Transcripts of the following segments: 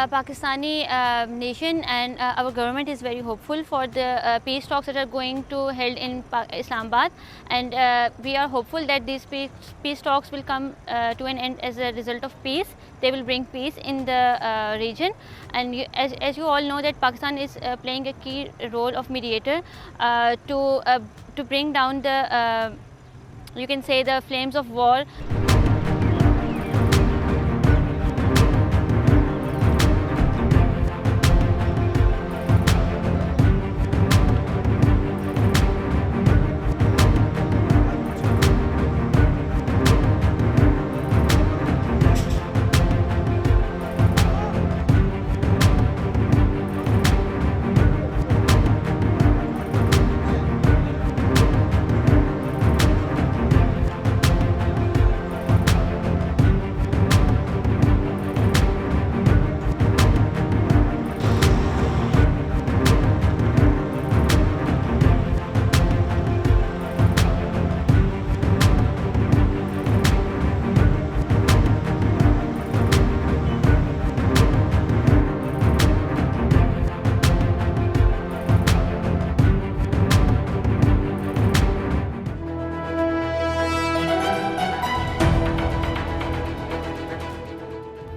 Pakistani nation and our government is very hopeful for the peace talks that are going to held in Islamabad, and we are hopeful that these peace talks will come to an end as a result of peace. They will bring peace in the region, and as you all know that Pakistan is playing a key role of mediator to bring down the you can say the flames of war.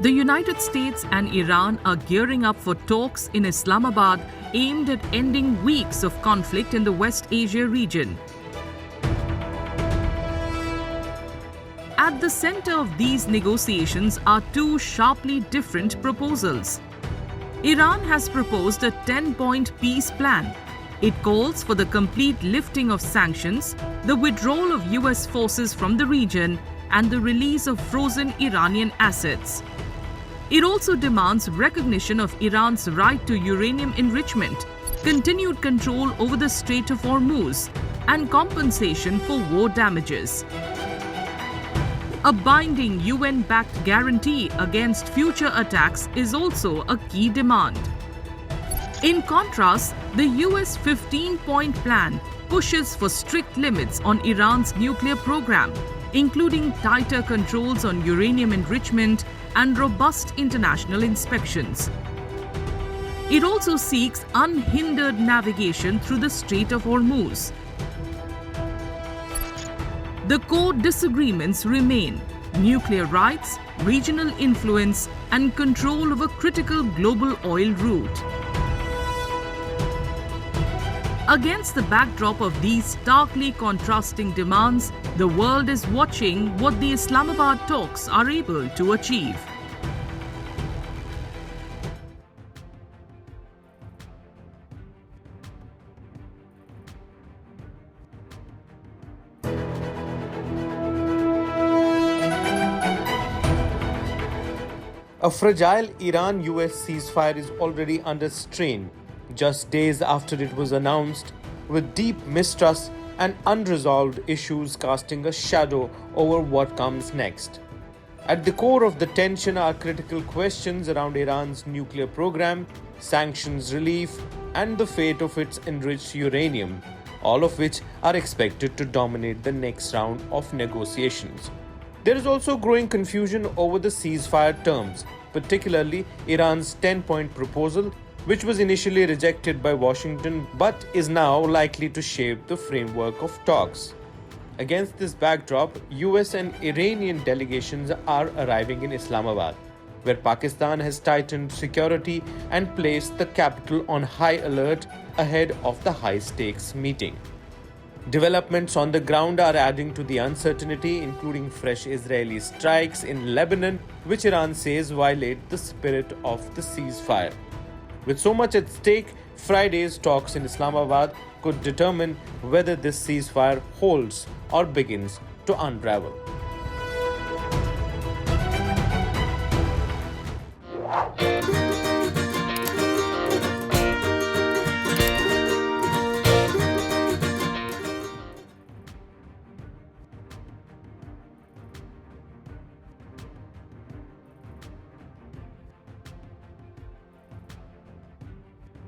The United States and Iran are gearing up for talks in Islamabad aimed at ending weeks of conflict in the West Asia region. At the center of these negotiations are two sharply different proposals. Iran has proposed a 10-point peace plan. It calls for the complete lifting of sanctions, the withdrawal of US forces from the region, and the release of frozen Iranian assets. It also demands recognition of Iran's right to uranium enrichment, continued control over the Strait of Hormuz, and compensation for war damages. A binding UN-backed guarantee against future attacks is also a key demand. In contrast, the US 15-point plan pushes for strict limits on Iran's nuclear program, including tighter controls on uranium enrichment and robust international inspections. It also seeks unhindered navigation through the Strait of Hormuz. The core disagreements remain: nuclear rights, regional influence, and control of a critical global oil route. Against the backdrop of these starkly contrasting demands, the world is watching what the Islamabad talks are able to achieve. A fragile Iran-US ceasefire is already under strain, just days after it was announced, with deep mistrust and unresolved issues casting a shadow over what comes next. At the core of the tension are critical questions around Iran's nuclear program, sanctions relief, and the fate of its enriched uranium, all of which are expected to dominate the next round of negotiations. There is also growing confusion over the ceasefire terms, particularly Iran's 10-point proposal, which was initially rejected by Washington but is now likely to shape the framework of talks. Against this backdrop, US and Iranian delegations are arriving in Islamabad, where Pakistan has tightened security and placed the capital on high alert ahead of the high-stakes meeting. Developments on the ground are adding to the uncertainty, including fresh Israeli strikes in Lebanon, which Iran says violate the spirit of the ceasefire. With so much at stake, Friday's talks in Islamabad could determine whether this ceasefire holds or begins to unravel.